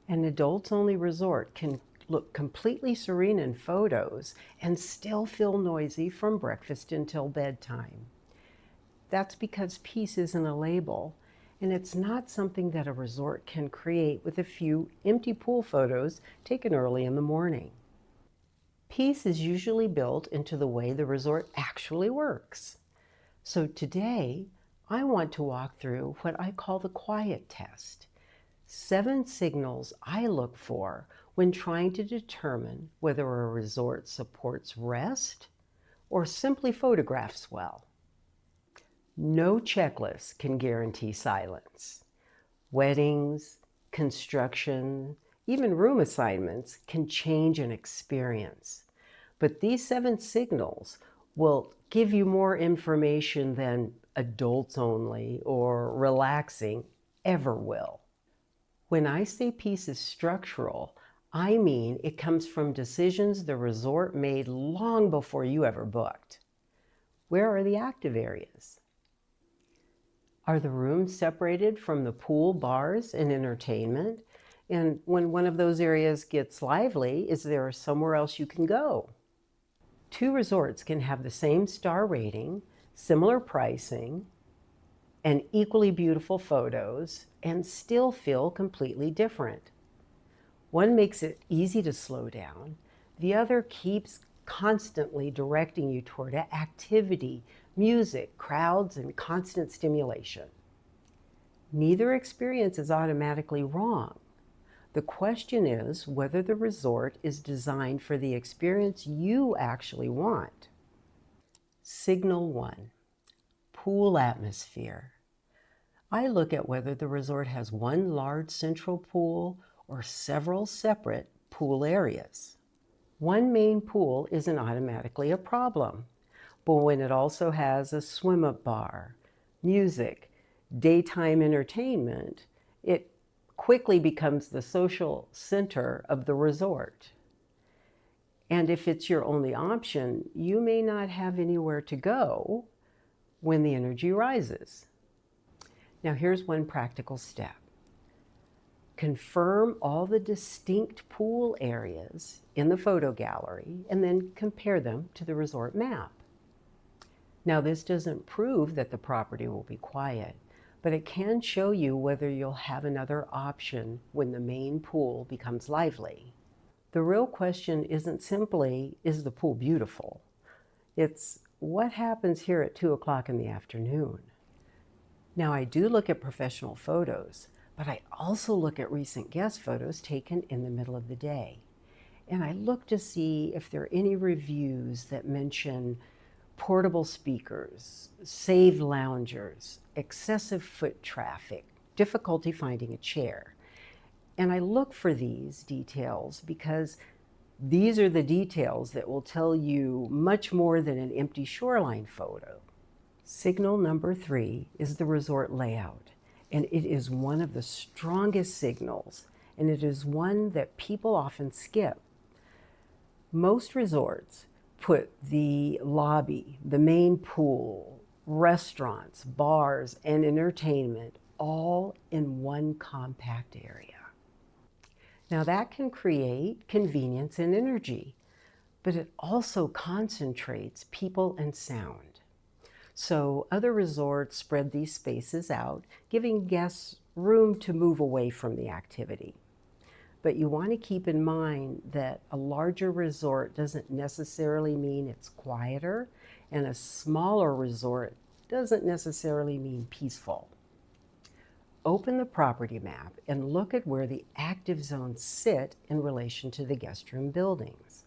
An adults-only resort can look completely serene in photos and still feel noisy from breakfast until bedtime. That's because peace isn't a label, and it's not something that a resort can create with a few empty pool photos taken early in the morning. Peace is usually built into the way the resort actually works. So today, I want to walk through what I call the quiet test. 7 signals I look for when trying to determine whether a resort supports rest or simply photographs well. No checklist can guarantee silence. Weddings, construction, even room assignments can change an experience. But these 7 signals will give you more information than adults only or relaxing ever will. When I say peace is structural, I mean it comes from decisions the resort made long before you ever booked. Where are the active areas? Are the rooms separated from the pool, bars, and entertainment? And when one of those areas gets lively, is there somewhere else you can go? 2 resorts can have the same star rating, similar pricing, and equally beautiful photos, and still feel completely different. One makes it easy to slow down. The other keeps constantly directing you toward activity, music, crowds, and constant stimulation. Neither experience is automatically wrong. The question is whether the resort is designed for the experience you actually want. Signal 1, pool atmosphere. I look at whether the resort has one large central pool or several separate pool areas. One main pool isn't automatically a problem, but when it also has a swim-up bar, music, daytime entertainment, it quickly becomes the social center of the resort. And if it's your only option, you may not have anywhere to go when the energy rises. Now here's one practical step. Confirm all the distinct pool areas in the photo gallery and then compare them to the resort map. Now this doesn't prove that the property will be quiet, but it can show you whether you'll have another option when the main pool becomes lively. The real question isn't simply, is the pool beautiful? It's what happens here at 2 o'clock in the afternoon? Now I do look at professional photos, but I also look at recent guest photos taken in the middle of the day. And I look to see if there are any reviews that mention portable speakers, saved loungers, excessive foot traffic, difficulty finding a chair. And I look for these details because these are the details that will tell you much more than an empty shoreline photo. Signal number 3 is the resort layout, and it is one of the strongest signals, and it is one that people often skip. Most resorts put the lobby, the main pool, restaurants, bars, and entertainment all in one compact area. Now that can create convenience and energy, but it also concentrates people and sound. So other resorts spread these spaces out, giving guests room to move away from the activity. But you want to keep in mind that a larger resort doesn't necessarily mean it's quieter, and a smaller resort doesn't necessarily mean peaceful. Open the property map and look at where the active zones sit in relation to the guest room buildings.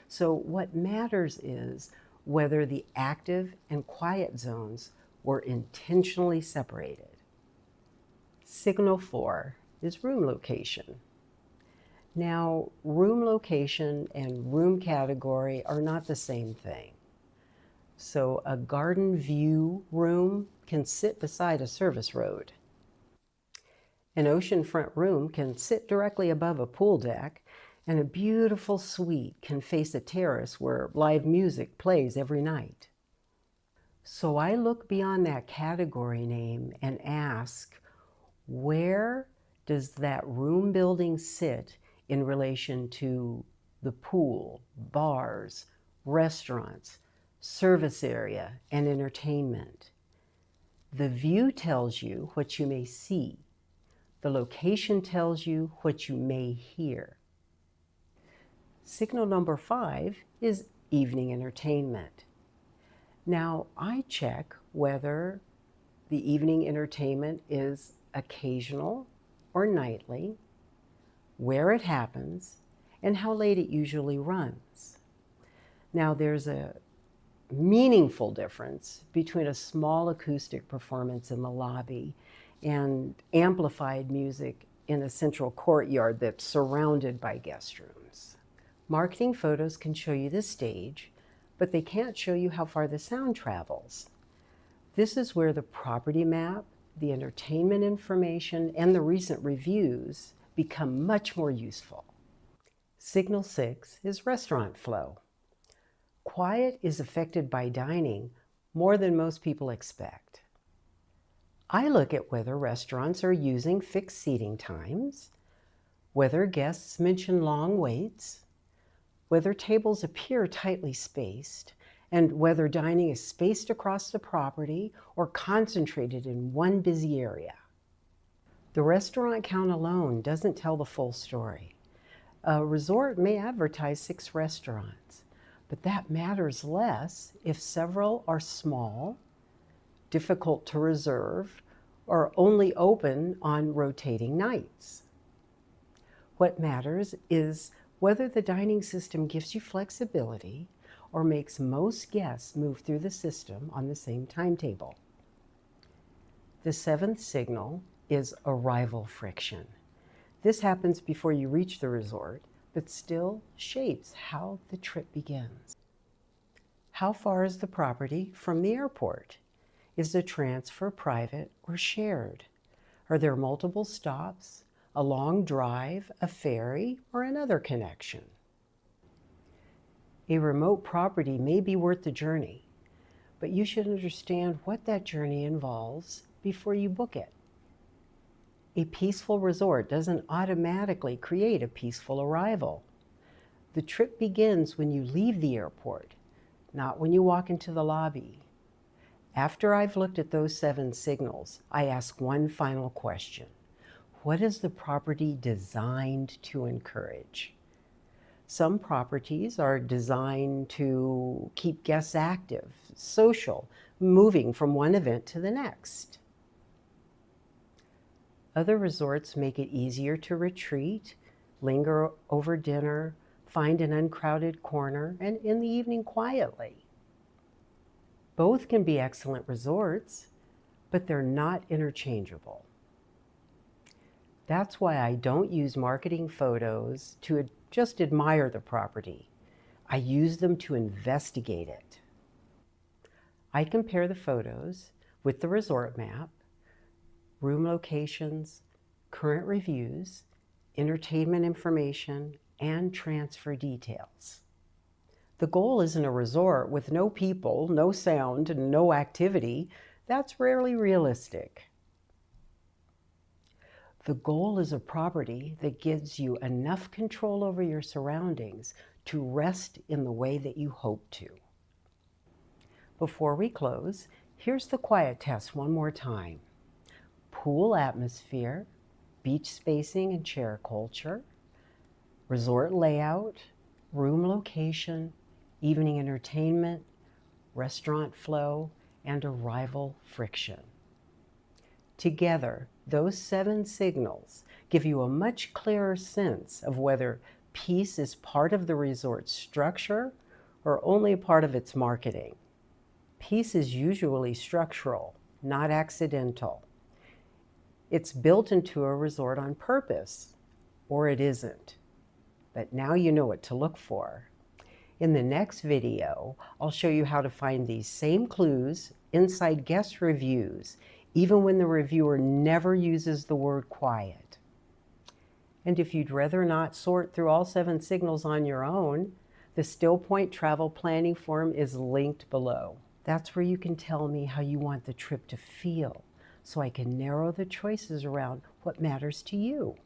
So what matters is whether the active and quiet zones were intentionally separated. Signal 4 is room location. Now, room location and room category are not the same thing. So a garden view room can sit beside a service road. An oceanfront room can sit directly above a pool deck, and a beautiful suite can face a terrace where live music plays every night. So I look beyond that category name and ask, where does that room building sit in relation to the pool, bars, restaurants, service area, and entertainment? The view tells you what you may see. The location tells you what you may hear. Signal number 5 is evening entertainment. Now, I check whether the evening entertainment is occasional or nightly, where it happens, and how late it usually runs. Now, there's a meaningful difference between a small acoustic performance in the lobby and amplified music in a central courtyard that's surrounded by guest rooms. Marketing photos can show you the stage, but they can't show you how far the sound travels. This is where the property map, the entertainment information, and the recent reviews become much more useful. Signal 6 is restaurant flow. Quiet is affected by dining more than most people expect. I look at whether restaurants are using fixed seating times, whether guests mention long waits, whether tables appear tightly spaced, and whether dining is spaced across the property or concentrated in one busy area. The restaurant count alone doesn't tell the full story. A resort may advertise 6 restaurants, but that matters less if several are small, difficult to reserve, or only open on rotating nights. What matters is whether the dining system gives you flexibility or makes most guests move through the system on the same timetable. The 7th signal is arrival friction. This happens before you reach the resort, but still shapes how the trip begins. How far is the property from the airport? Is the transfer private or shared? Are there multiple stops, a long drive, a ferry, or another connection? A remote property may be worth the journey, but you should understand what that journey involves before you book it. A peaceful resort doesn't automatically create a peaceful arrival. The trip begins when you leave the airport, not when you walk into the lobby. After I've looked at those 7 signals, I ask one final question. What is the property designed to encourage? Some properties are designed to keep guests active, social, moving from one event to the next. Other resorts make it easier to retreat, linger over dinner, find an uncrowded corner, and in the evening quietly. Both can be excellent resorts, but they're not interchangeable. That's why I don't use marketing photos to just admire the property. I use them to investigate it. I compare the photos with the resort map, room locations, current reviews, entertainment information, and transfer details. The goal isn't a resort with no people, no sound, and no activity. That's rarely realistic. The goal is a property that gives you enough control over your surroundings to rest in the way that you hope to. Before we close, here's the quiet test one more time. Pool atmosphere, beach spacing and chair culture, resort layout, room location, evening entertainment, restaurant flow, and arrival friction. Together, those 7 signals give you a much clearer sense of whether peace is part of the resort's structure or only a part of its marketing. Peace is usually structural, not accidental. It's built into a resort on purpose, or it isn't. But now you know what to look for. In the next video, I'll show you how to find these same clues inside guest reviews, even when the reviewer never uses the word quiet. And if you'd rather not sort through all 7 signals on your own, the Stillpoint travel planning form is linked below. That's where you can tell me how you want the trip to feel, so I can narrow the choices around what matters to you.